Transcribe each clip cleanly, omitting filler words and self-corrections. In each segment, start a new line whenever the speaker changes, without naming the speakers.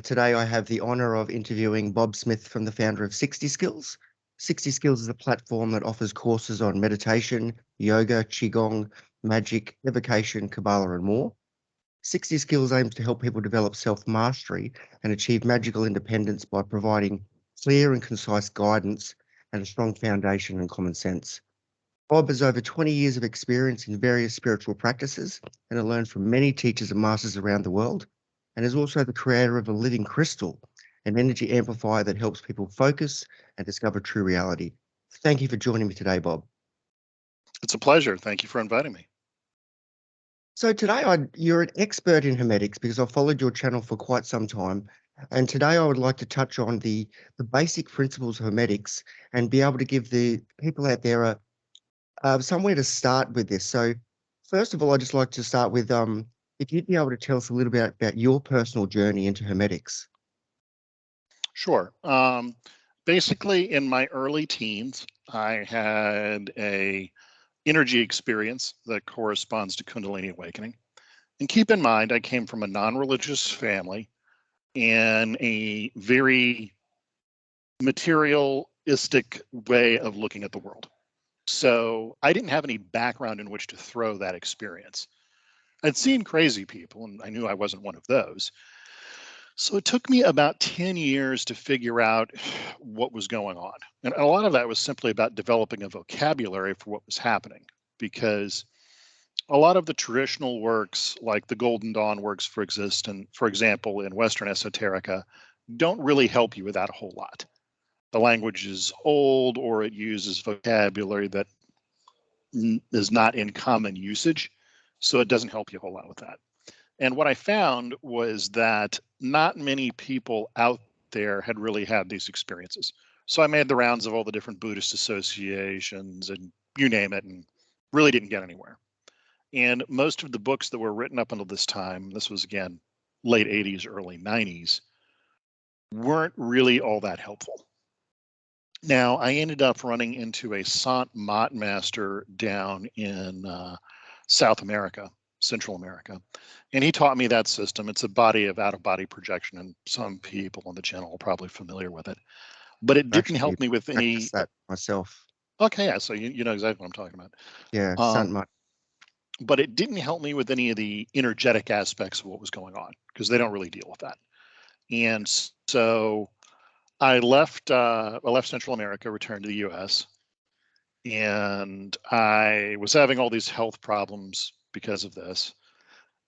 Today, I have the honor of interviewing Bob Smith from the founder of 60Skills. 60Skills is a platform that offers courses on meditation, yoga, qigong, magic, evocation, kabbalah, and more. 60Skills aims to help people develop self-mastery and achieve magical independence by providing clear and concise guidance and a strong foundation and common sense. Bob has over 20 years of experience in various spiritual practices and has learned from many teachers and masters around the world, and is also the creator of a living crystal, an energy amplifier that helps people focus and discover true reality. Thank you for joining me today, Bob.
It's a pleasure. Thank you for inviting me.
So today, you're an expert in Hermetics because I've followed your channel for quite some time. And today I would like to touch on the basic principles of Hermetics and be able to give the people out there somewhere to start with this. So first of all, I'd just like to start with if you'd be able to tell us a little bit about your personal journey into Hermetics.
Sure. Basically, in my early teens, I had a energy experience that corresponds to Kundalini awakening. And keep in mind, I came from a non-religious family and a very materialistic way of looking at the world. So I didn't have any background in which to throw that experience. I'd seen crazy people, and I knew I wasn't one of those. So it took me about 10 years to figure out what was going on. And a lot of that was simply about developing a vocabulary for what was happening, because a lot of the traditional works, like the Golden Dawn works for example, in Western esoterica, don't really help you with that a whole lot. The language is old, or it uses vocabulary that is not in common usage, so it doesn't help you a whole lot with that. And what I found was that not many people out there had really had these experiences. So I made the rounds of all the different Buddhist associations and you name it, and really didn't get anywhere. And most of the books that were written up until this time, this was again, late 80s, early 90s, weren't really all that helpful. Now, I ended up running into a Sant Mat master down in South America, Central America. And he taught me that system. It's a body of out-of-body projection, and some people on the channel are probably familiar with it. But it didn't help me with any.
That myself.
Okay, yeah. So you know exactly what I'm talking about.
Yeah,
but it didn't help me with any of the energetic aspects of what was going on, because they don't really deal with that. And so I left Central America, returned to the U.S., and I was having all these health problems because of this.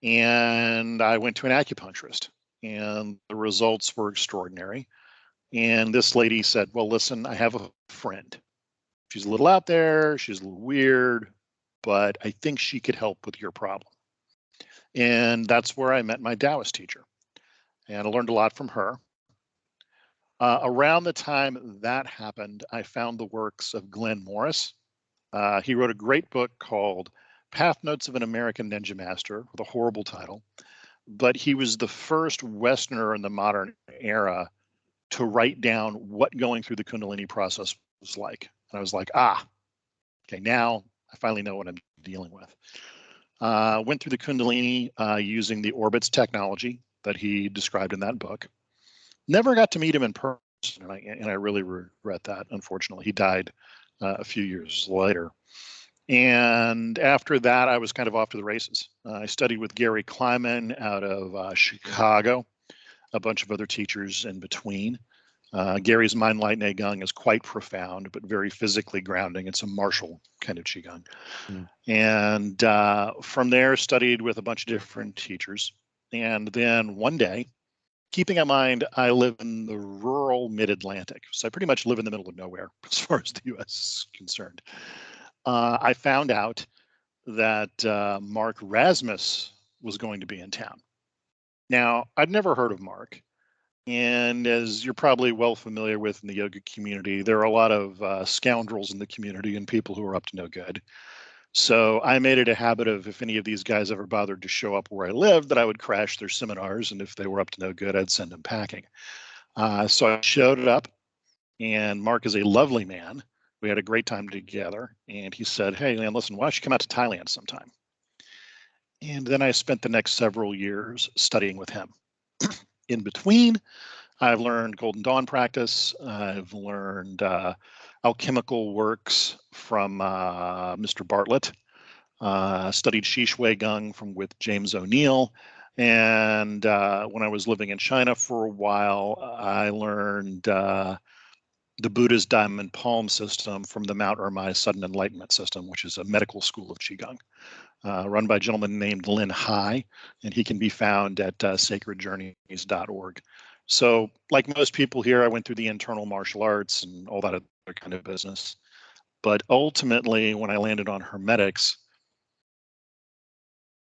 And I went to an acupuncturist, and the results were extraordinary. And this lady said, well, listen, I have a friend. She's a little out there, she's a little weird, but I think she could help with your problem. And that's where I met my Taoist teacher. And I learned a lot from her. Around the time that happened, I found the works of Glenn Morris. He wrote a great book called Path Notes of an American Ninja Master, with a horrible title, but he was the first Westerner in the modern era to write down what going through the Kundalini process was like. And I was like, okay, now I finally know what I'm dealing with. Went through the Kundalini using the orbits technology that he described in that book. Never got to meet him in person, and I really regret that, unfortunately. He died a few years later. And after that, I was kind of off to the races. I studied with Gary Kleiman out of Chicago, a bunch of other teachers in between. Gary's Mind, Light, and Qigong is quite profound, but very physically grounding. It's a martial kind of Qigong. And from there, studied with a bunch of different teachers. And then one day, keeping in mind, I live in the rural mid-Atlantic, so I pretty much live in the middle of nowhere as far as the U.S. is concerned. I found out that Mark Rasmus was going to be in town. Now, I'd never heard of Mark, and as you're probably well familiar with in the yoga community, there are a lot of scoundrels in the community and people who are up to no good. So I made it a habit of, if any of these guys ever bothered to show up where I lived, that I would crash their seminars, and if they were up to no good, I'd send them packing. So I showed up, and Mark is a lovely man. We had a great time together, and he said, hey, man, listen, why don't you come out to Thailand sometime? And then I spent the next several years studying with him. In between, I've learned Golden Dawn practice. I've learned alchemical works from Mr. Bartlett. Studied qigong with James O'Neill. And when I was living in China for a while, I learned the Buddha's diamond palm system from the Mount Ermai Sudden Enlightenment System, which is a medical school of qigong, run by a gentleman named Lin Hai, and he can be found at sacredjourneys.org. So, like most people here, I went through the internal martial arts and all that other kind of business. But ultimately, when I landed on Hermetics,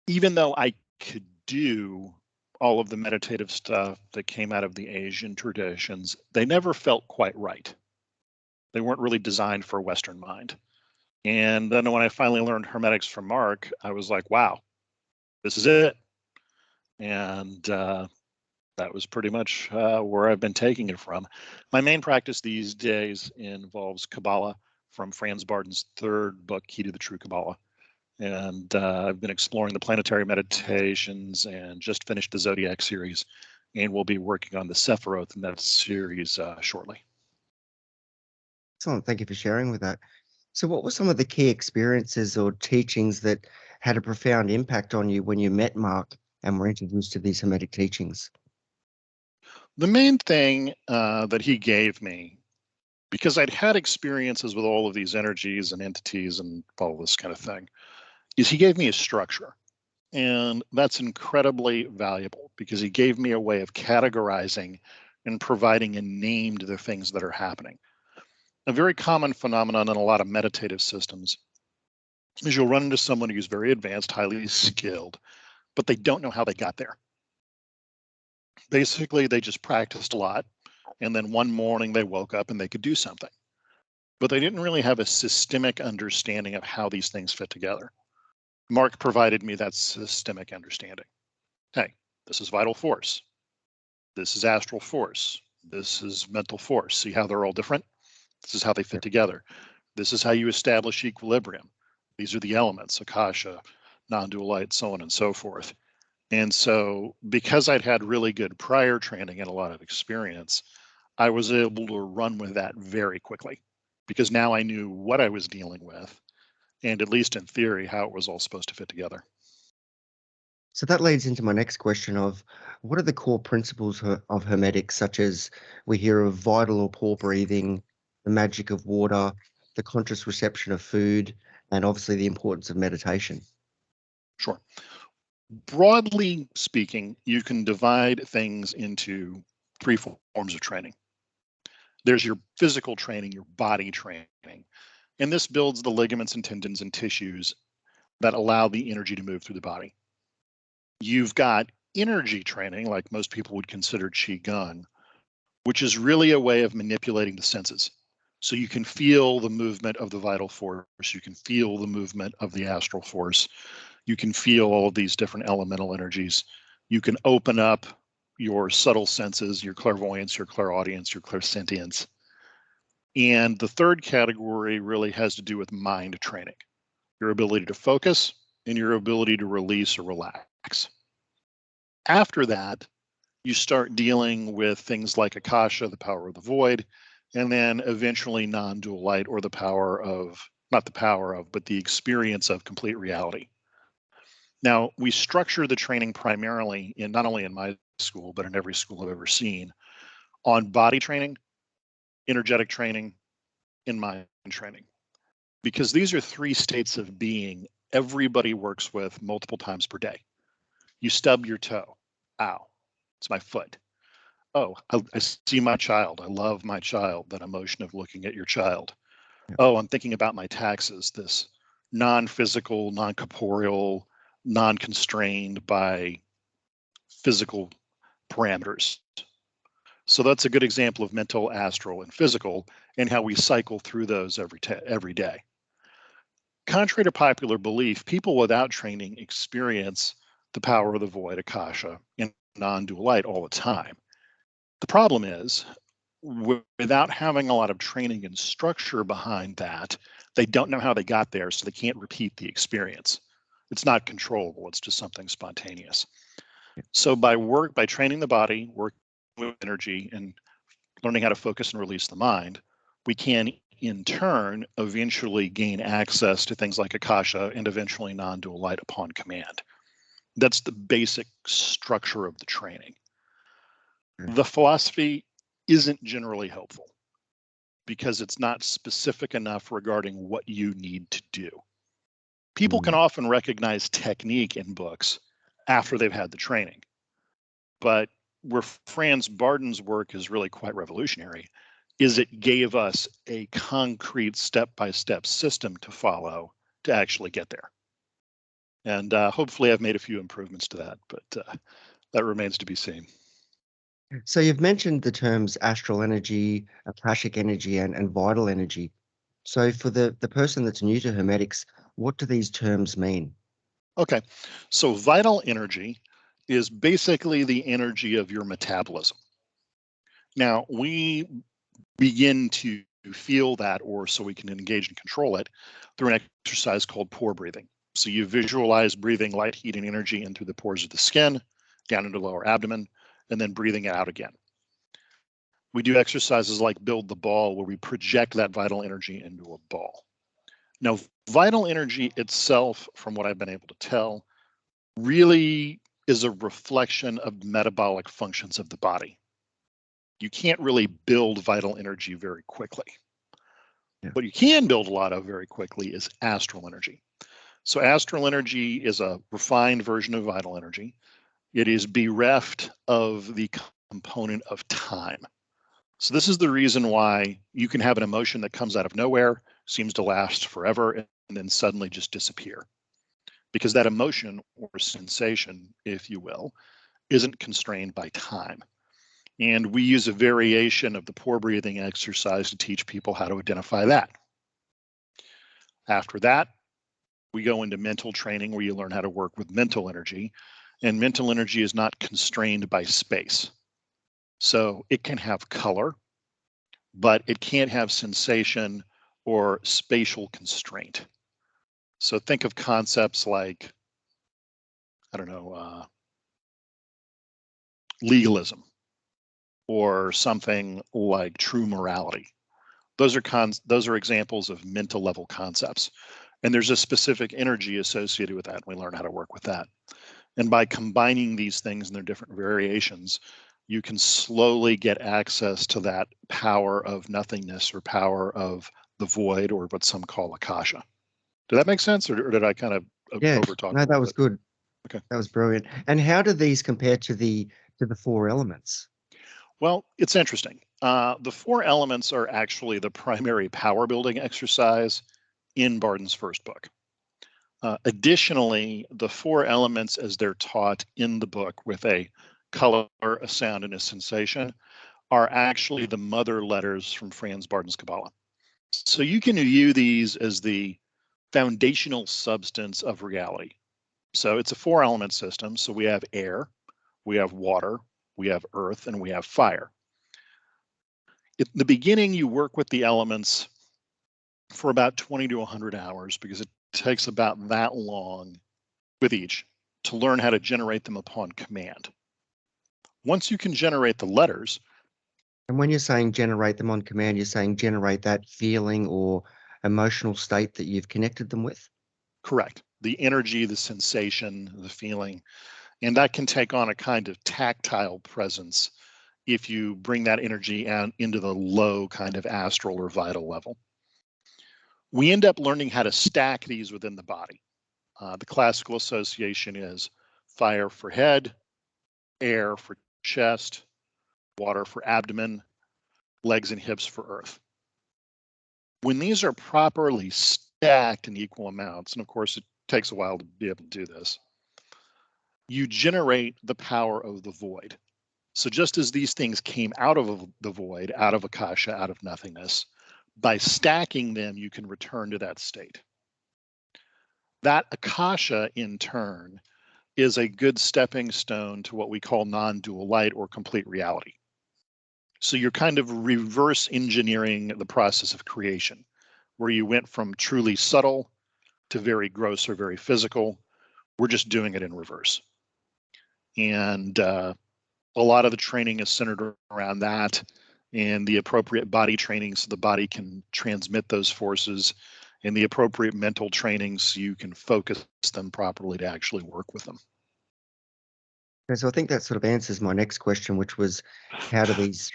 even though I could do all of the meditative stuff that came out of the Asian traditions, they never felt quite right. They weren't really designed for a Western mind. And then when I finally learned Hermetics from Mark, I was like, wow, this is it. And that was pretty much where I've been taking it from. My main practice these days involves Kabbalah from Franz Barden's third book, Key to the True Kabbalah. And I've been exploring the planetary meditations and just finished the Zodiac series. And we'll be working on the Sephiroth in that series shortly.
Excellent. Thank you for sharing with that. So what were some of the key experiences or teachings that had a profound impact on you when you met Mark and were introduced to these Hermetic teachings?
The main thing that he gave me, because I'd had experiences with all of these energies and entities and all this kind of thing, is he gave me a structure. And that's incredibly valuable because he gave me a way of categorizing and providing a name to the things that are happening. A very common phenomenon in a lot of meditative systems is you'll run into someone who's very advanced, highly skilled, but they don't know how they got there. Basically, they just practiced a lot, and then one morning they woke up and they could do something. But they didn't really have a systemic understanding of how these things fit together. Mark provided me that systemic understanding. Hey, this is vital force. This is astral force. This is mental force. See how they're all different? This is how they fit together. This is how you establish equilibrium. These are the elements, akasha, non-dual light, so on and so forth. And so because I'd had really good prior training and a lot of experience, I was able to run with that very quickly because now I knew what I was dealing with and, at least in theory, how it was all supposed to fit together.
So that leads into my next question of what are the core principles of Hermetics, such as we hear of vital or pore breathing, the magic of water, the conscious reception of food, and obviously the importance of meditation?
Sure. Broadly speaking, you can divide things into three forms of training. There's your physical training, your body training, and this builds the ligaments and tendons and tissues that allow the energy to move through the body. You've got energy training, like most people would consider qigong, which is really a way of manipulating the senses. So you can feel the movement of the vital force, you can feel the movement of the astral force, you can feel all of these different elemental energies. You can open up your subtle senses, your clairvoyance, your clairaudience, your clairsentience. And the third category really has to do with mind training, your ability to focus and your ability to release or relax. After that, you start dealing with things like akasha, the power of the void, and then eventually non-dual light, or the power of, not the power of, but the experience of complete reality. Now, we structure the training primarily in, not only in my school, but in every school I've ever seen, on body training, energetic training, and mind training. Because these are three states of being everybody works with multiple times per day. You stub your toe. Ow, it's my foot. Oh, I see my child. I love my child, that emotion of looking at your child. Oh, I'm thinking about my taxes, this non-physical, non-corporeal, non-constrained by physical parameters. So that's a good example of mental, astral, and physical, and how we cycle through those every day. Contrary to popular belief, people without training experience the power of the void, akasha, and non-dual light all the time. The problem is, without having a lot of training and structure behind that, they don't know how they got there, so they can't repeat the experience. It's not controllable, it's just something spontaneous. So by training the body, working with energy, and learning how to focus and release the mind, we can in turn eventually gain access to things like Akasha and eventually non-dual light upon command. That's the basic structure of the training. The philosophy isn't generally helpful because it's not specific enough regarding what you need to do. People can often recognize technique in books after they've had the training, but where Franz Barden's work is really quite revolutionary is it gave us a concrete step-by-step system to follow to actually get there. And hopefully I've made a few improvements to that, but that remains to be seen.
So you've mentioned the terms astral energy, akashic energy, and vital energy. So for the person that's new to Hermetics, what do these terms mean?
Okay, so vital energy is basically the energy of your metabolism. Now, we begin to feel that, or so we can engage and control it, through an exercise called pore breathing. So you visualize breathing light, heat, and energy in through the pores of the skin, down into the lower abdomen, and then breathing it out again. We do exercises like build the ball, where we project that vital energy into a ball. Now, vital energy itself, from what I've been able to tell, really is a reflection of metabolic functions of the body. You can't really build vital energy very quickly.
Yeah.
What you can build a lot of very quickly is astral energy. So astral energy is a refined version of vital energy. It is bereft of the component of time. So this is the reason why you can have an emotion that comes out of nowhere, seems to last forever, and then suddenly just disappear. Because that emotion or sensation, if you will, isn't constrained by time. And we use a variation of the pore breathing exercise to teach people how to identify that. After that, we go into mental training, where you learn how to work with mental energy. And mental energy is not constrained by space. So it can have color, but it can't have sensation or spatial constraint. So think of concepts like, I don't know, legalism, or something like true morality. Those are examples of mental level concepts. And there's a specific energy associated with that, and we learn how to work with that. And by combining these things in their different variations, you can slowly get access to that power of nothingness, or power of the void, or what some call Akasha. Did that make sense, or did I kind of
Yeah,
overtalk?
no, that was good.
Okay.
That was brilliant. And how do these compare to the four elements?
Well, it's interesting. The four elements are actually the primary power building exercise in Barden's first book. Additionally, the four elements, as they're taught in the book with a color, a sound, and a sensation, are actually the mother letters from Franz Barden's Kabbalah. So you can view these as the foundational substance of reality. So it's a four element system. So we have air, we have water, we have earth, and we have fire. In the beginning, you work with the elements for about 20 to 100 hours, because it takes about that long with each to learn how to generate them upon command. Once you can generate the letters.
And when you're saying generate them on command, you're saying generate that feeling or emotional state that you've connected them with?
Correct. The energy, the sensation, the feeling, and that can take on a kind of tactile presence if you bring that energy out into the low kind of astral or vital level. We end up learning how to stack these within the body. The classical association is fire for head, air for chest, water for abdomen, legs and hips for earth. When these are properly stacked in equal amounts, and of course it takes a while to be able to do this, you generate the power of the void. So just as these things came out of the void, out of Akasha, out of nothingness, by stacking them, you can return to that state. That Akasha, in turn, is a good stepping stone to what we call non-dual light, or complete reality. So you're kind of reverse engineering the process of creation, where you went from truly subtle to very gross or very physical. We're just doing it in reverse. And a lot of the training is centered around that and the appropriate body training so the body can transmit those forces, and the appropriate mental training so you can focus them properly to actually work with them.
Okay, so I think that sort of answers my next question, which was how do these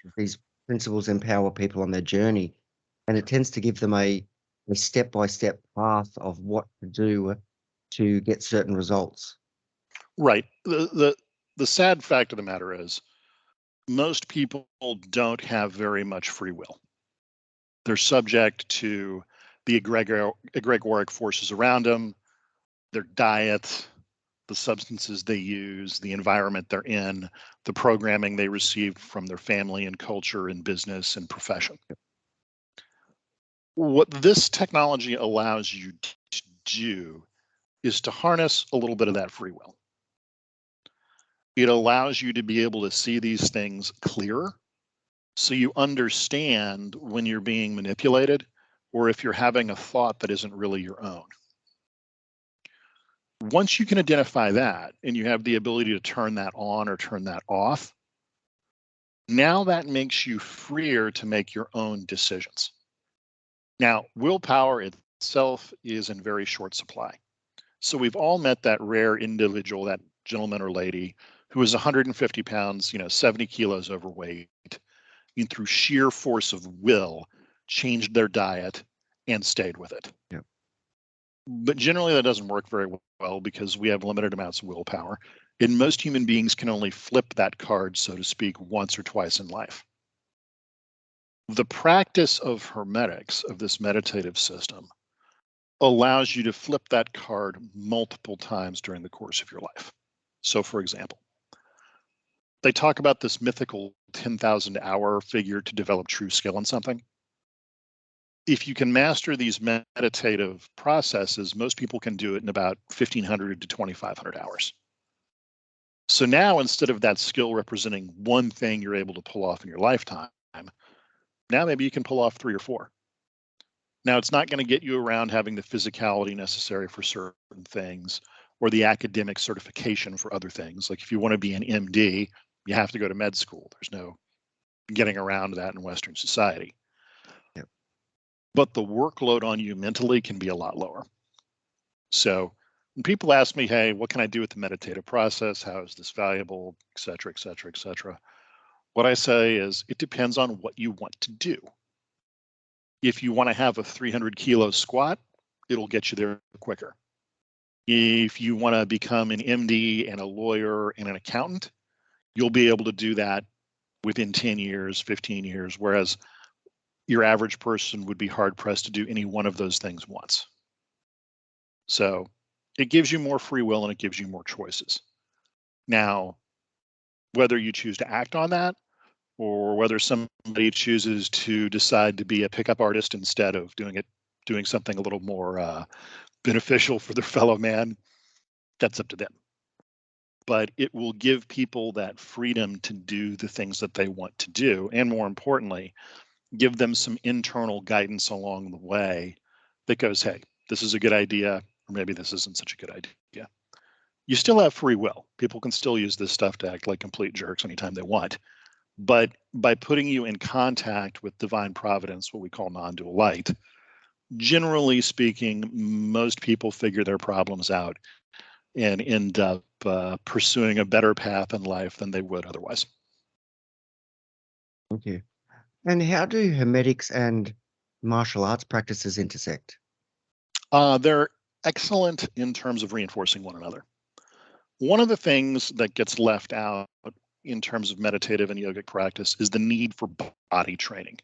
principles empower people on their journey? And it tends to give them a step-by-step path of what to do to get certain results.
Right. The sad fact of the matter is most people don't have very much free will. They're subject to the egregoric forces around them, their diet, the substances they use, the environment they're in, the programming they receive from their family and culture and business and profession. What this technology allows you to do is to harness a little bit of that free will. It allows you to be able to see these things clearer, so you understand when you're being manipulated or if you're having a thought that isn't really your own. Once you can identify that and you have the ability to turn that on or turn that off, now that makes you freer to make your own decisions. Now, willpower itself is in very short supply. So we've all met that rare individual, that gentleman or lady who is 150 pounds, 70 kilos overweight, and through sheer force of will changed their diet and stayed with it.
Yep.
But generally that doesn't work very well because we have limited amounts of willpower. And most human beings can only flip that card, so to speak, once or twice in life. The practice of Hermetics, of this meditative system, allows you to flip that card multiple times during the course of your life. So for example, they talk about this mythical 10,000 hour figure to develop true skill in something. If you can master these meditative processes, most people can do it in about 1,500 to 2,500 hours. So now, instead of that skill representing one thing you're able to pull off in your lifetime, now maybe you can pull off 3 or 4. Now, it's not going to get you around having the physicality necessary for certain things or the academic certification for other things. Like if you want to be an MD, you have to go to med school. There's no getting around that in Western society.
Yep.
But the workload on you mentally can be a lot lower. So when people ask me, hey, what can I do with the meditative process? How is this valuable, et cetera, et cetera, et cetera? What I say is it depends on what you want to do. If you want to have a 300 kilo squat, it'll get you there quicker. If you want to become an MD and a lawyer and an accountant, you'll be able to do that within 10 years, 15 years, whereas your average person would be hard pressed to do any one of those things once. So it gives you more free will and it gives you more choices. Now, whether you choose to act on that or whether somebody chooses to decide to be a pickup artist instead of doing something a little more beneficial for their fellow man, that's up to them. But it will give people that freedom to do the things that they want to do. And more importantly, give them some internal guidance along the way that goes, hey, this is a good idea, or maybe this isn't such a good idea. You still have free will. People can still use this stuff to act like complete jerks anytime they want. But by putting you in contact with divine providence, what we call non-dual light, generally speaking, most people figure their problems out and end up pursuing a better path in life than they would otherwise.
Thank you. And how do Hermetics and martial arts practices intersect?
They're excellent in terms of reinforcing one another. One of the things that gets left out in terms of meditative and yogic practice is the need for body training.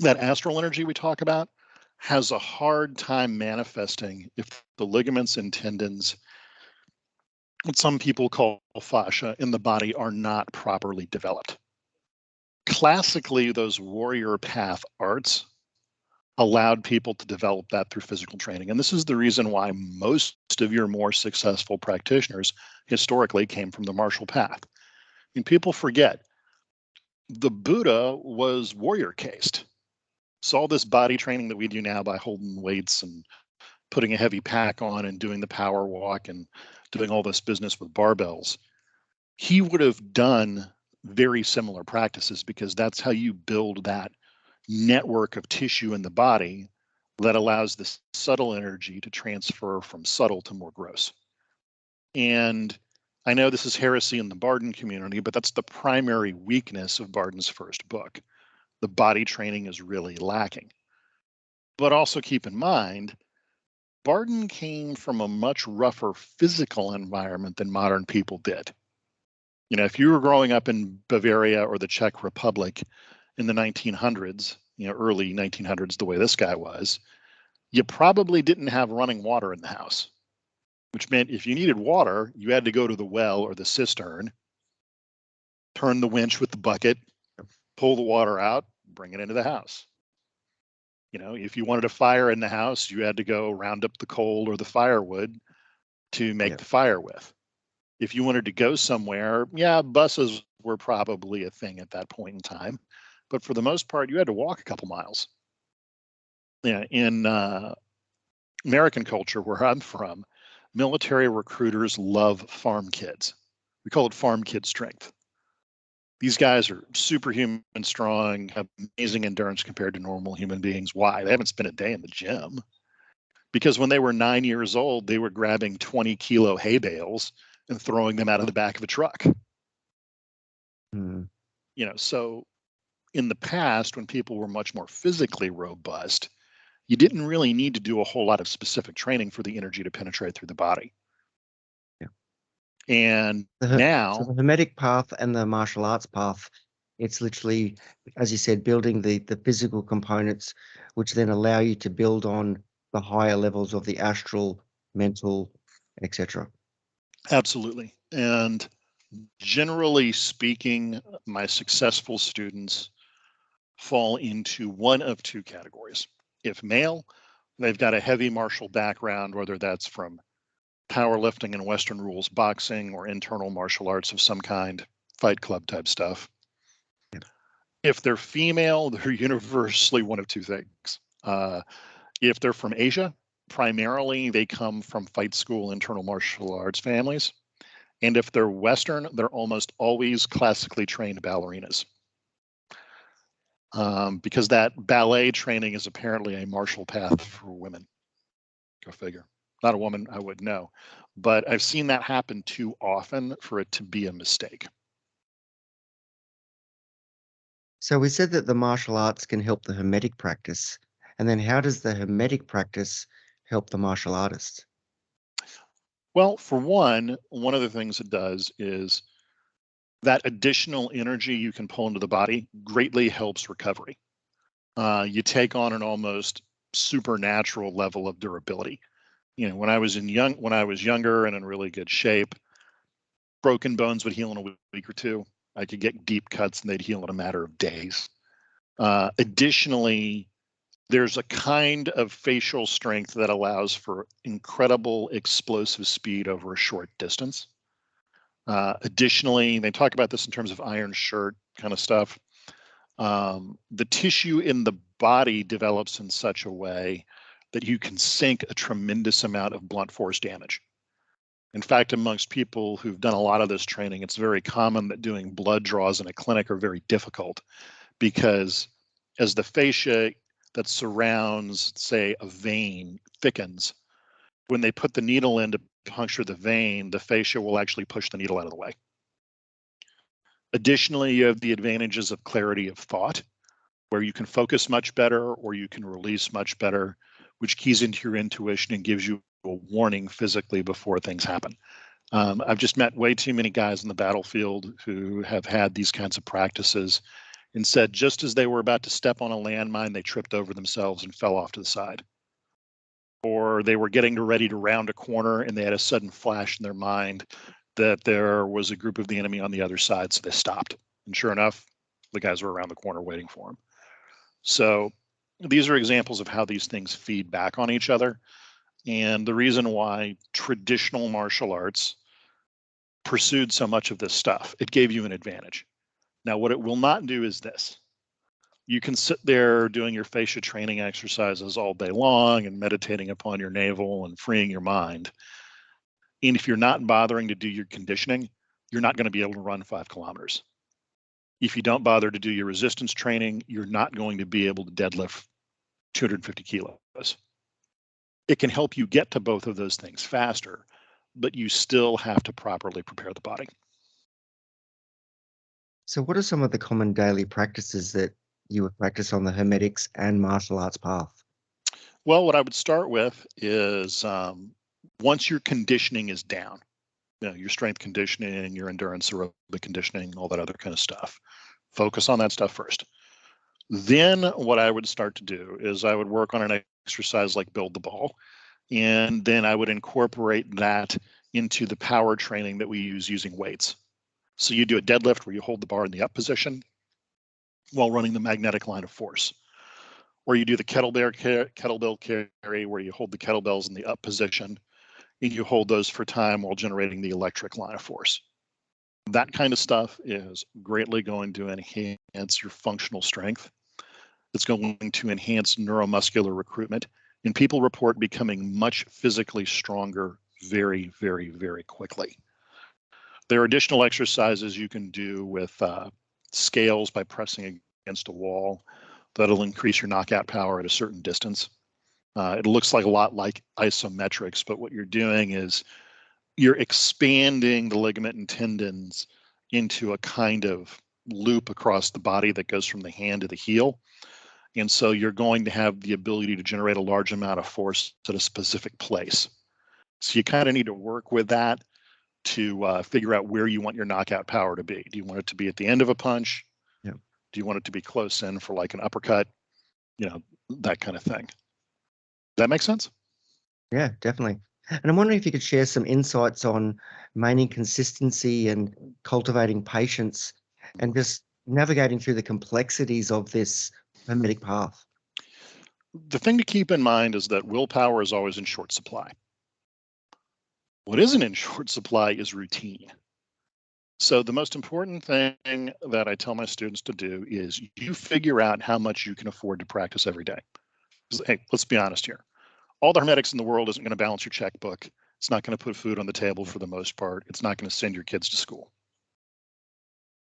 That astral energy we talk about has a hard time manifesting if the ligaments and tendons, what some people call fascia, in the body are not properly developed. Classically, those warrior path arts allowed people to develop that through physical training. And this is the reason why most of your more successful practitioners historically came from the martial path. And people forget, the Buddha was warrior cased. So all this body training that we do now by holding weights and putting a heavy pack on and doing the power walk and doing all this business with barbells, he would have done very similar practices because that's how you build that network of tissue in the body that allows this subtle energy to transfer from subtle to more gross. And I know this is heresy in the Barden community, but that's the primary weakness of Barden's first book. The body training is really lacking. But also keep in mind, Barden came from a much rougher physical environment than modern people did. You know, if you were growing up in Bavaria or the Czech Republic in the 1900s, you know, early 1900s, the way this guy was, you probably didn't have running water in the house, which meant if you needed water, you had to go to the well or the cistern, turn the winch with the bucket, pull the water out, bring it into the house. You know, if you wanted a fire in the house, you had to go round up the coal or the firewood to make the fire with. If you wanted to go somewhere, yeah, buses were probably a thing at that point in time. But for the most part, you had to walk a couple miles. Yeah, in American culture, where I'm from, military recruiters love farm kids. We call it farm kid strength. These guys are superhuman strong, have amazing endurance compared to normal human beings. Why? They haven't spent a day in the gym. Because when they were 9 years old, they were grabbing 20-kilo hay bales and throwing them out of the back of a truck.
Mm.
You know, so in the past, when people were much more physically robust, you didn't really need to do a whole lot of specific training for the energy to penetrate through the body.
Yeah.
And
So the Hermetic path and the martial arts path, it's literally, as you said, building the physical components, which then allow you to build on the higher levels of the astral, mental, etc.
Absolutely. And generally speaking, my successful students fall into one of two categories. If male, they've got a heavy martial background, whether that's from powerlifting and Western rules boxing or internal martial arts of some kind, Fight Club type stuff.
Yeah.
If they're female, they're universally one of two things. If they're from Asia, primarily they come from fight school internal martial arts families. And if they're Western, they're almost always classically trained ballerinas. Because that ballet training is apparently a martial path for women. Go figure. Not a woman, I would know. But I've seen that happen too often for it to be a mistake.
So we said that the martial arts can help the Hermetic practice. And then how does the Hermetic practice help the martial artist?
Well, for one of the things it does is that additional energy you can pull into the body greatly helps recovery. You take on an almost supernatural level of durability. You know, when I was younger and in really good shape, broken bones would heal in a week or two. I could get deep cuts and they'd heal in a matter of days. Additionally, there's a kind of facial strength that allows for incredible explosive speed over a short distance. Additionally, they talk about this in terms of iron shirt kind of stuff. The tissue in the body develops in such a way that you can sink a tremendous amount of blunt force damage. In fact, amongst people who've done a lot of this training, it's very common that doing blood draws in a clinic are very difficult because as the fascia that surrounds, say, a vein thickens, when they put the needle in to puncture the vein, the fascia will actually push the needle out of the way. Additionally, you have the advantages of clarity of thought, where you can focus much better or you can release much better, which keys into your intuition and gives you a warning physically before things happen. I've just met way too many guys in the battlefield who have had these kinds of practices and said just as they were about to step on a landmine, they tripped over themselves and fell off to the side. Or they were getting ready to round a corner and they had a sudden flash in their mind that there was a group of the enemy on the other side, so they stopped. And sure enough, the guys were around the corner waiting for them. So these are examples of how these things feed back on each other. And the reason why traditional martial arts pursued so much of this stuff, it gave you an advantage. Now, what it will not do is this. You can sit there doing your fascia training exercises all day long and meditating upon your navel and freeing your mind. And if you're not bothering to do your conditioning, you're not going to be able to run 5 kilometers. If you don't bother to do your resistance training, you're not going to be able to deadlift 250 kilos. It can help you get to both of those things faster, but you still have to properly prepare the body.
So what are some of the common daily practices that you would practice on the Hermetics and martial arts path?
Well, what I would start with is once your conditioning is down, your strength conditioning, your endurance aerobic conditioning, all that other kind of stuff, focus on that stuff first. Then what I would start to do is I would work on an exercise like build the ball, and then I would incorporate that into the power training that we use using weights. So you do a deadlift where you hold the bar in the up position while running the magnetic line of force. Or you do the kettlebell carry where you hold the kettlebells in the up position and you hold those for time while generating the electric line of force. That kind of stuff is greatly going to enhance your functional strength. It's going to enhance neuromuscular recruitment, and people report becoming much physically stronger very, very, very quickly. There are additional exercises you can do with scales by pressing against a wall that'll increase your knockout power at a certain distance. It looks like a lot like isometrics, but what you're doing is you're expanding the ligament and tendons into a kind of loop across the body that goes from the hand to the heel. And so you're going to have the ability to generate a large amount of force at a specific place. So you kind of need to work with that to figure out where you want your knockout power to be. Do you want it to be at the end of a punch?
Yeah.
Do you want it to be close in for like an uppercut? That kind of thing. Does that make sense?
Yeah, definitely. And I'm wondering if you could share some insights on maintaining consistency and cultivating patience and just navigating through the complexities of this Hermetic path.
The thing to keep in mind is that willpower is always in short supply. What isn't in short supply is routine. So the most important thing that I tell my students to do is you figure out how much you can afford to practice every day. Hey, let's be honest here. All the Hermetics in the world isn't going to balance your checkbook. It's not going to put food on the table for the most part. It's not going to send your kids to school.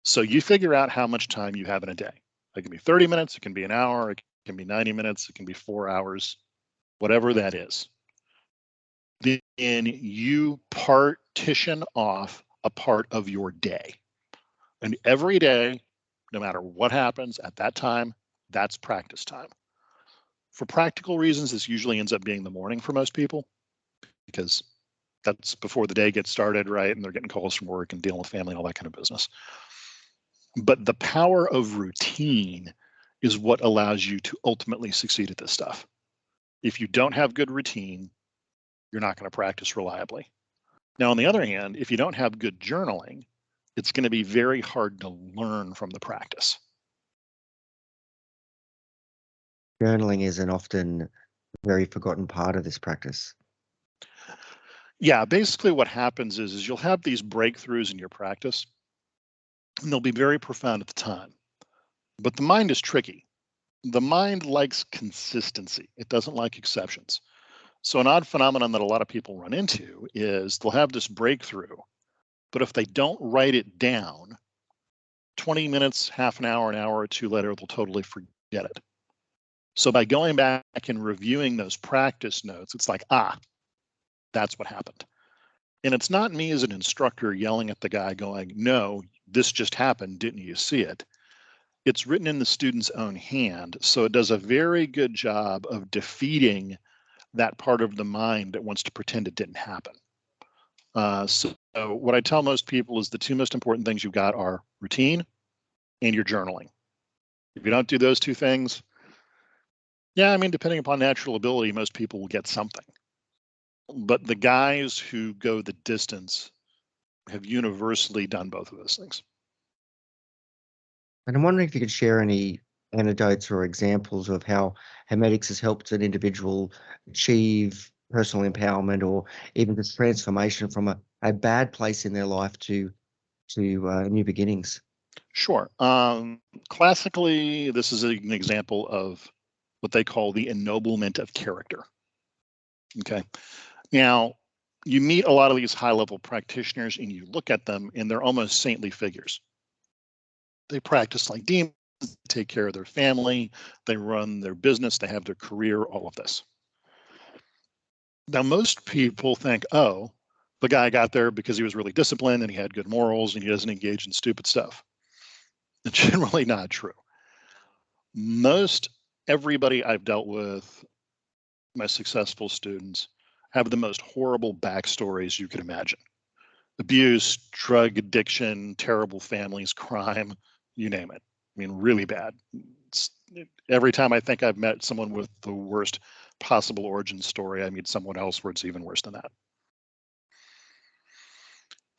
So you figure out how much time you have in a day. It can be 30 minutes, it can be an hour, it can be 90 minutes, it can be 4 hours, whatever that is. Then you partition off a part of your day. And every day, no matter what happens at that time, that's practice time. For practical reasons, this usually ends up being the morning for most people because that's before the day gets started, right? And they're getting calls from work and dealing with family and all that kind of business. But the power of routine is what allows you to ultimately succeed at this stuff. If you don't have good routine, you're not going to practice reliably. Now, on the other hand, if you don't have good journaling, it's going to be very hard to learn from the practice.
Journaling is an often very forgotten part of this practice.
Yeah, basically what happens is you'll have these breakthroughs in your practice, and they'll be very profound at the time. But the mind is tricky. The mind likes consistency. It doesn't like exceptions. So an odd phenomenon that a lot of people run into is they'll have this breakthrough, but if they don't write it down, 20 minutes, half an hour or two later, they'll totally forget it. So by going back and reviewing those practice notes, it's like, that's what happened. And it's not me as an instructor yelling at the guy going, no, this just happened, didn't you see it? It's written in the student's own hand. So it does a very good job of defeating that part of the mind that wants to pretend it didn't happen. So what I tell most people is the two most important things you've got are routine and your journaling. If you don't do those two things, depending upon natural ability, most people will get something. But the guys who go the distance have universally done both of those things.
And I'm wondering if you could share any anecdotes or examples of how Hermetics has helped an individual achieve personal empowerment or even just transformation from a bad place in their life to new beginnings.
Sure. Classically, this is an example of what they call the ennoblement of character. Okay. Now, you meet a lot of these high-level practitioners and you look at them and they're almost saintly figures. They practice like demons, take care of their family, they run their business, they have their career, all of this. Now, most people think, oh, the guy got there because he was really disciplined and he had good morals and he doesn't engage in stupid stuff. It's generally not true. Most everybody I've dealt with, my successful students, have the most horrible backstories you could imagine. Abuse, drug addiction, terrible families, crime, you name it. I mean, really bad. Every time I think I've met someone with the worst possible origin story, I meet someone else where it's even worse than that.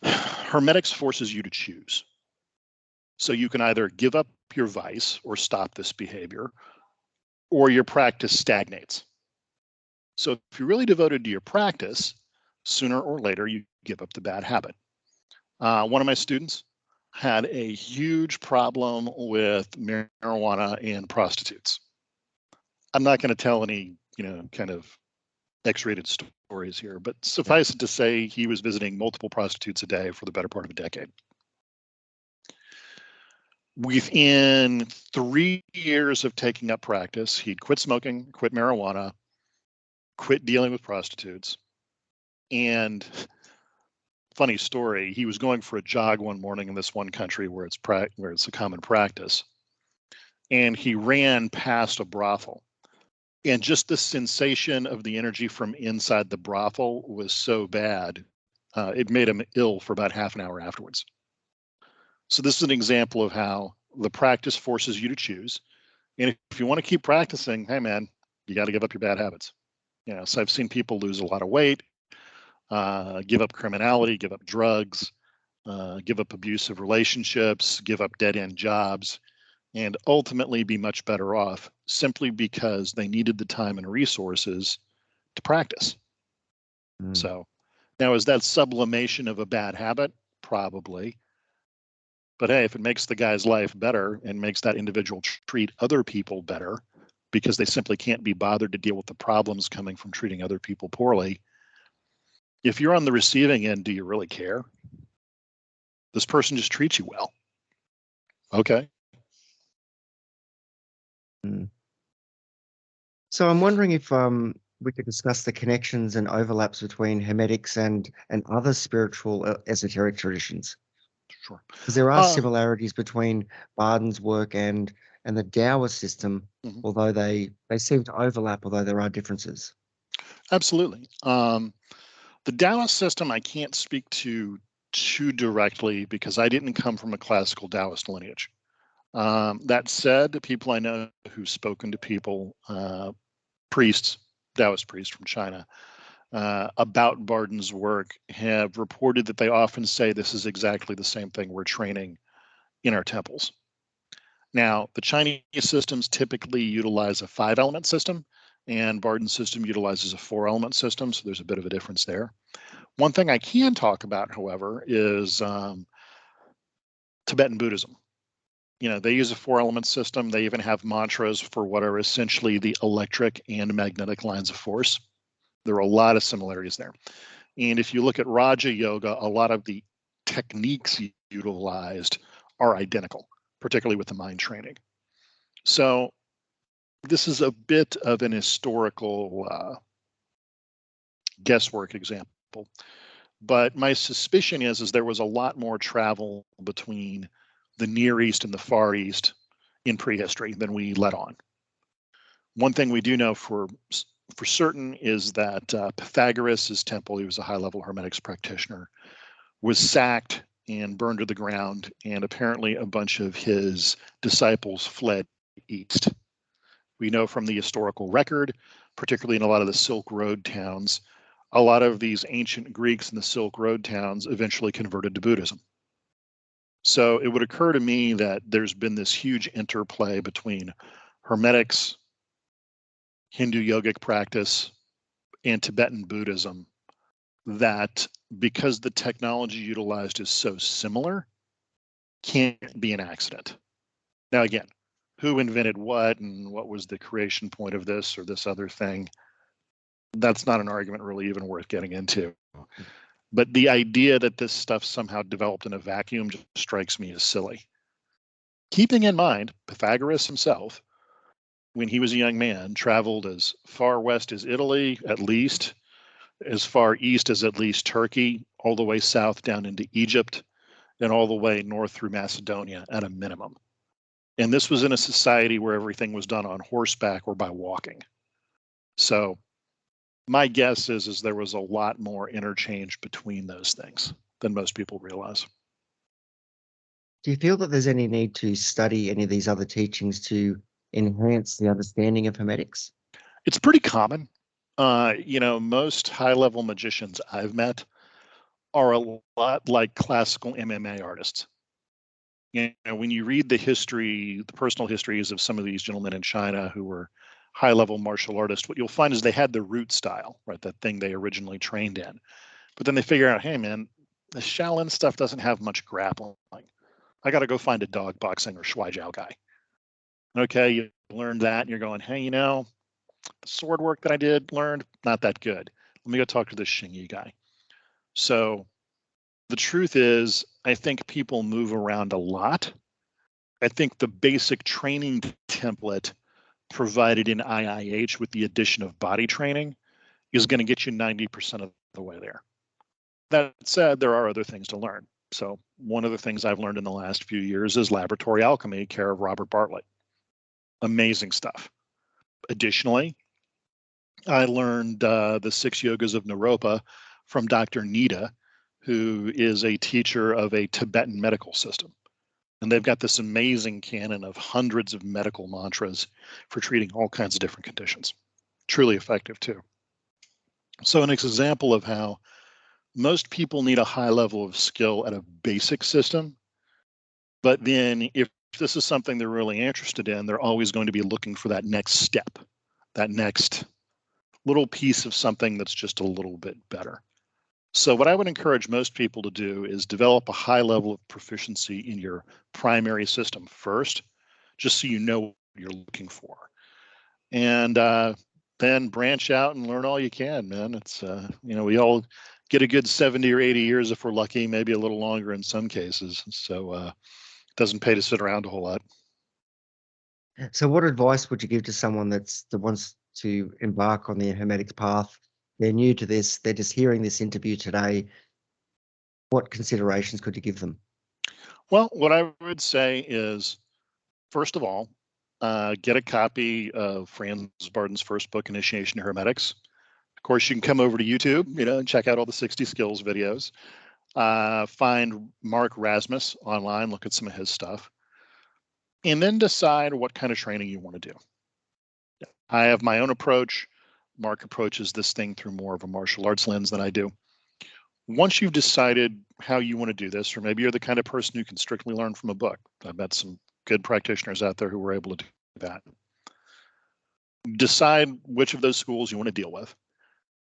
Hermetics forces you to choose. So you can either give up your vice or stop this behavior, or your practice stagnates. So if you're really devoted to your practice, sooner or later you give up the bad habit. One of my students had a huge problem with marijuana and prostitutes. I'm not going to tell any, kind of X-rated stories here, but suffice it to say, he was visiting multiple prostitutes a day for the better part of a decade. Within 3 years of taking up practice, he'd quit smoking, quit marijuana, quit dealing with prostitutes. And funny story, he was going for a jog one morning in this one country where it's a common practice. And he ran past a brothel. And just the sensation of the energy from inside the brothel was so bad, it made him ill for about half an hour afterwards. So this is an example of how the practice forces you to choose. And if you want to keep practicing, hey man, you got to give up your bad habits. So I've seen people lose a lot of weight, give up criminality, give up drugs, give up abusive relationships, give up dead-end jobs, and ultimately be much better off simply because they needed the time and resources to practice. So now, is that sublimation of a bad habit? Probably. But hey, if it makes the guy's life better and makes that individual treat other people better because they simply can't be bothered to deal with the problems coming from treating other people poorly, if you're on the receiving end, do you really care? This person just treats you well. Okay.
So I'm wondering if we could discuss the connections and overlaps between Hermetics and other spiritual esoteric traditions.
Sure.
Because there are similarities between Barden's work and the Taoist system, although they seem to overlap, although there are differences.
Absolutely. The Taoist system I can't speak to too directly because I didn't come from a classical Taoist lineage. That said, people I know who've spoken to people, priests, Taoist priests from China, about Barden's work have reported that they often say this is exactly the same thing we're training in our temples. Now, the Chinese systems typically utilize a 5-element system, and Barden's system utilizes a 4-element system, so there's a bit of a difference there. One thing I can talk about, however, is Tibetan Buddhism. They use a 4-element system. They even have mantras for what are essentially the electric and magnetic lines of force. There are a lot of similarities there. And if you look at Raja Yoga, a lot of the techniques utilized are identical, particularly with the mind training. So this is a bit of an historical guesswork example. But my suspicion is there was a lot more travel between the Near East and the Far East in prehistory than we let on. One thing we do know for certain is that Pythagoras' temple, he was a high-level Hermetics practitioner, was sacked and burned to the ground, and apparently a bunch of his disciples fled east. We know from the historical record, particularly in a lot of the Silk Road towns, a lot of these ancient Greeks in the Silk Road towns eventually converted to Buddhism. So it would occur to me that there's been this huge interplay between Hermetics, Hindu yogic practice, and Tibetan Buddhism that, because the technology utilized is so similar, can't be an accident. Now, again, who invented what and what was the creation point of this or this other thing? That's not an argument really even worth getting into. But the idea that this stuff somehow developed in a vacuum just strikes me as silly. Keeping in mind, Pythagoras himself, when he was a young man, traveled as far west as Italy, at least, as far east as at least Turkey, all the way south down into Egypt, and all the way north through Macedonia at a minimum. And this was in a society where everything was done on horseback or by walking. So my guess is there was a lot more interchange between those things than most people realize.
Do you feel that there's any need to study any of these other teachings to enhance the understanding of Hermetics?
It's pretty common. Most high-level magicians I've met are a lot like classical MMA artists. When you read the history, the personal histories of some of these gentlemen in China who were high-level martial artists, what you'll find is they had the root style, right? That thing they originally trained in. But then they figure out, hey, man, the Shaolin stuff doesn't have much grappling. I got to go find a dog boxing or Shuai Jiao guy. Okay, you learned that, and you're going, hey, the sword work that I learned, not that good. Let me go talk to this Xingyi guy. So the truth is, I think people move around a lot. I think the basic training template provided in IIH with the addition of body training is going to get you 90% of the way there. That said, there are other things to learn. So one of the things I've learned in the last few years is laboratory alchemy, care of Robert Bartlett. Amazing stuff. Additionally, I learned the 6 yogas of Naropa from Dr. Nida, who is a teacher of a Tibetan medical system. And they've got this amazing canon of hundreds of medical mantras for treating all kinds of different conditions. Truly effective too. So an example of how most people need a high level of skill at a basic system, but then if this is something they're really interested in, they're always going to be looking for that next step, that next little piece of something that's just a little bit better. So what I would encourage most people to do is develop a high level of proficiency in your primary system first, just so you know what you're looking for. And then branch out and learn all you can, man. It's, we all get a good 70 or 80 years if we're lucky, maybe a little longer in some cases. So it doesn't pay to sit around a whole lot.
So what advice would you give to someone that wants to embark on the Hermetics path? They're new to this. They're just hearing this interview today. What considerations could you give them?
Well, what I would say is, first of all, get a copy of Franz Barden's first book, Initiation to Hermetics. Of course, you can come over to YouTube, and check out all the 60Skills videos. Find Mark Rasmus online, look at some of his stuff, and then decide what kind of training you want to do. I have my own approach. Mark approaches this thing through more of a martial arts lens than I do. Once you've decided how you want to do this, or maybe you're the kind of person who can strictly learn from a book. I've met some good practitioners out there who were able to do that. Decide which of those schools you want to deal with,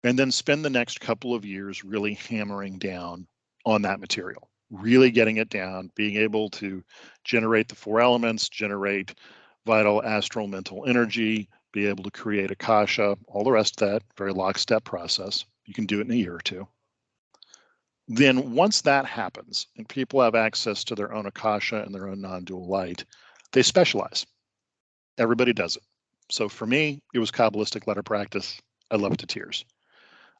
and then spend the next couple of years really hammering down on that material, really getting it down, being able to generate the 4 elements, generate vital astral mental energy, be able to create akasha, all the rest of that, very lockstep process. You can do it in a year or two. Then once that happens and people have access to their own akasha and their own non-dual light, they specialize. Everybody does it. So for me, it was Kabbalistic letter practice. I love it to tears.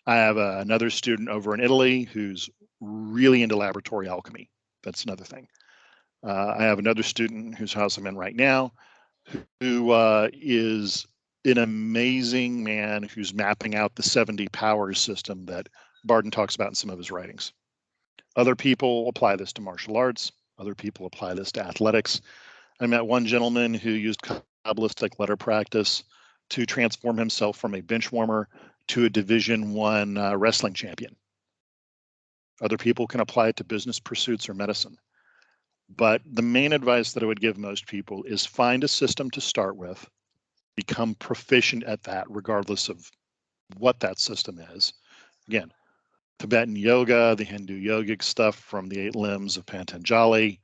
I have another student over in Italy who's really into laboratory alchemy. That's another thing. I have another student whose house I'm in right now who is an amazing man who's mapping out the 70 powers system that Barden talks about in some of his writings. Other people apply this to martial arts. Other people apply this to athletics. I met one gentleman who used Kabbalistic letter practice to transform himself from a bench warmer to a Division I wrestling champion. Other people can apply it to business pursuits or medicine. But the main advice that I would give most people is find a system to start with, become proficient at that regardless of what that system is. Again, Tibetan yoga, the Hindu yogic stuff from the 8 limbs of Patanjali,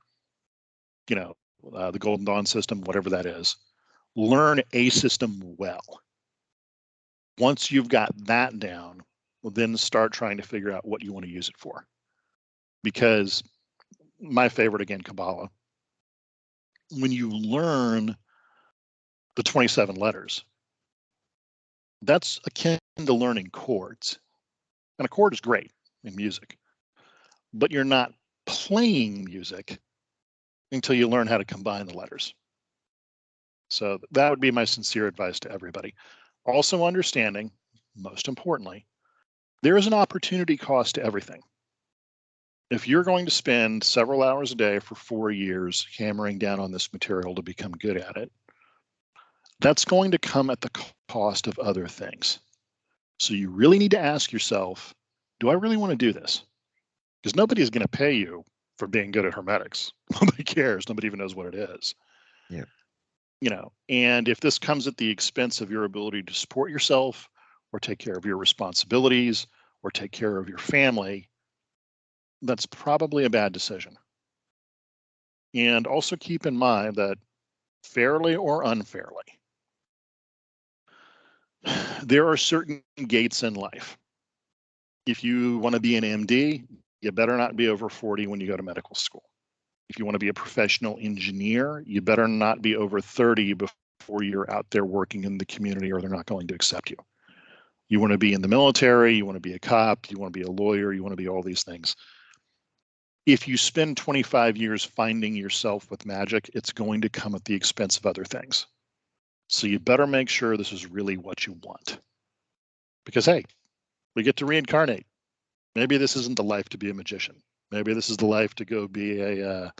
the Golden Dawn system, whatever that is. Learn a system well. Once you've got that down, Well, then start trying to figure out what you want to use it for. Because my favorite, again, Kabbalah, when you learn the 27 letters, that's akin to learning chords. And a chord is great in music, but you're not playing music until you learn how to combine the letters. So that would be my sincere advice to everybody. Also understanding, most importantly, there is an opportunity cost to everything. If you're going to spend several hours a day for 4 years hammering down on this material to become good at it, that's going to come at the cost of other things. So you really need to ask yourself, do I really want to do this? Because nobody's going to pay you for being good at hermetics. Nobody cares. Nobody even knows what it is.
Yeah.
You know, and if this comes at the expense of your ability to support yourself or take care of your responsibilities or take care of your family, that's probably a bad decision. And also keep in mind that fairly or unfairly, there are certain gates in life. If you want to be an MD, you better not be over 40 when you go to medical school. If you want to be a professional engineer, you better not be over 30 before you're out there working in the community, or they're not going to accept you. You want to be in the military, you want to be a cop, you want to be a lawyer, you want to be all these things. If you spend 25 years finding yourself with magic, it's going to come at the expense of other things. So you better make sure this is really what you want. Because, hey, we get to reincarnate. Maybe this isn't the life to be a magician. Maybe this is the life to go be a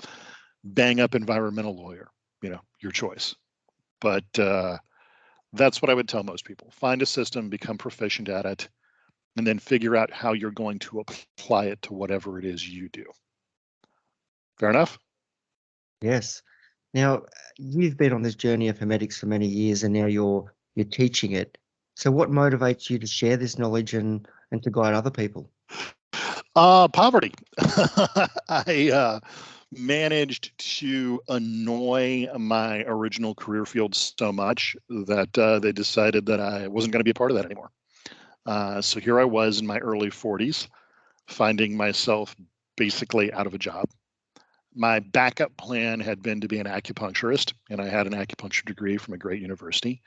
bang up environmental lawyer, you know, your choice. But that's what I would tell most people. Find a system, become proficient at it, and then figure out how you're going to apply it to whatever it is you do. Fair enough?
Yes. Now, you've been on this journey of Hermetics for many years, and now you're teaching it. So what motivates you to share this knowledge and to guide other people?
Poverty. I managed to annoy my original career field so much that they decided that I wasn't going to be a part of that anymore. So here I was in my early 40s, finding myself basically out of a job. My backup plan had been to be an acupuncturist, and I had an acupuncture degree from a great university.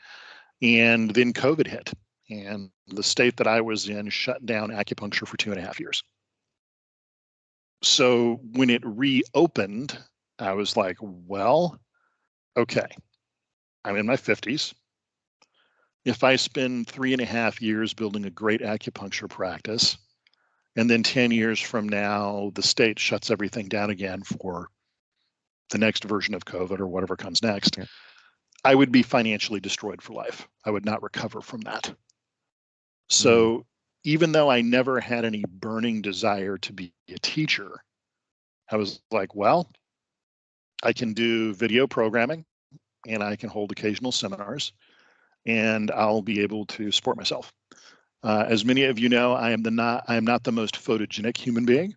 And then COVID hit, and the state that I was in shut down acupuncture for 2.5 years. So when it reopened, I was like, well, okay, I'm in my 50s. If I spend 3.5 years building a great acupuncture practice, and then 10 years from now, the state shuts everything down again for the next version of COVID or whatever comes next,
Yeah.
I would be financially destroyed for life. I would not recover from that. So even though I never had any burning desire to be a teacher, I was like, well, I can do video programming and I can hold occasional seminars and I'll be able to support myself. As many of you know, I am not the most photogenic human being.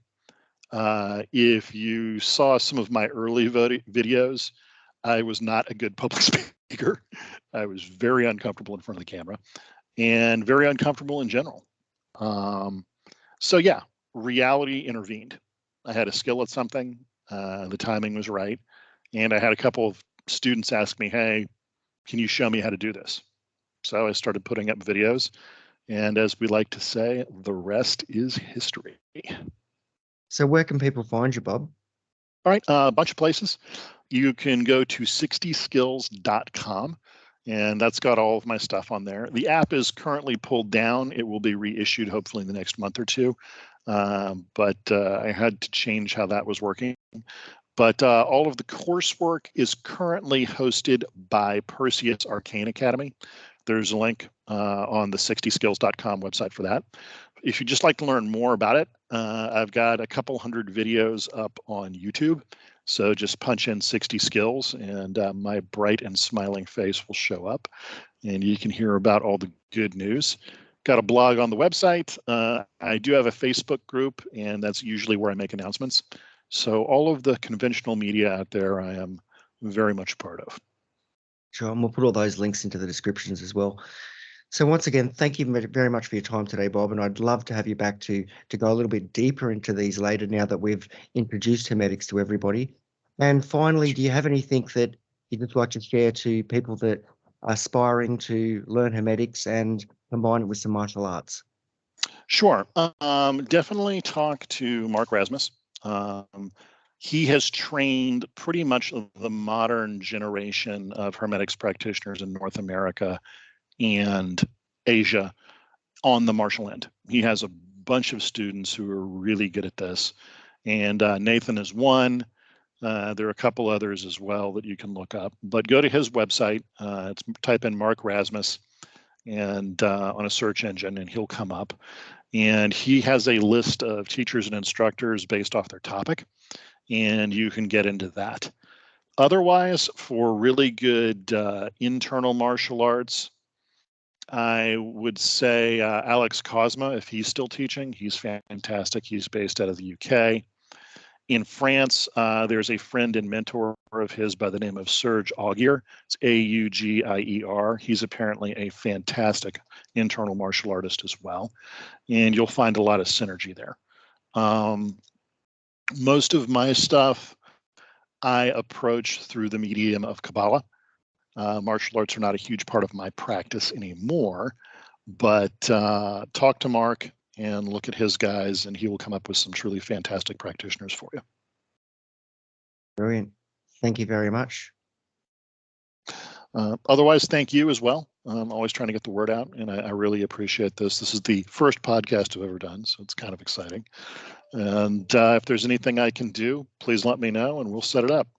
If you saw some of my early videos, I was not a good public speaker. I was very uncomfortable in front of the camera and very uncomfortable in general. So yeah, reality intervened. I had a skill at something, the timing was right, and I had a couple of students ask me, hey, can you show me how to do this? So I started putting up videos, and as we like to say, the rest is history.
So where can people find you, Bob?
All right, a bunch of places. You can go to SixtySkills.com, and that's got all of my stuff on there. The app is currently pulled down. It will be reissued hopefully in the next month or two, but I had to change how that was working. But all of the coursework is currently hosted by Perseus Arcane Academy. There's a link on the SixtySkills.com website for that. If you'd just like to learn more about it, I've got a couple hundred videos up on YouTube. So just punch in 60 skills and my bright and smiling face will show up and you can hear about all the good news. Got a blog on the website. I do have a Facebook group, and that's usually where I make announcements. So all of the conventional media out there, I am very much a part of.
Sure, and we'll put all those links into the descriptions as well. So once again, thank you very much for your time today, Bob, and I'd love to have you back to go a little bit deeper into these later now that we've introduced Hermetics to everybody. And finally, do you have anything that you'd just like to share to people that are aspiring to learn Hermetics and combine it with some martial arts?
Sure. Definitely talk to Mark Rasmus. He has trained pretty much the modern generation of Hermetics practitioners in North America and Asia on the martial end. He has a bunch of students who are really good at this. And Nathan is one. There are a couple others as well that you can look up. But go to his website. Type in Mark Rasmus and on a search engine, and he'll come up. And he has a list of teachers and instructors based off their topic, and you can get into that. Otherwise, for really good internal martial arts, I would say Alex Cosma, if he's still teaching, he's fantastic. He's based out of the UK. In France, there's a friend and mentor of his by the name of Serge Augier. It's Augier. He's apparently a fantastic internal martial artist as well. And you'll find a lot of synergy there. Most of my stuff I approach through the medium of Kabbalah. Martial arts are not a huge part of my practice anymore, but talk to Mark and look at his guys, and he will come up with some truly fantastic practitioners for you.
Brilliant. Thank you very much.
Otherwise, thank you as well. I'm always trying to get the word out, and I really appreciate this. This is the first podcast I've ever done, so it's kind of exciting. And if there's anything I can do, please let me know, and we'll set it up.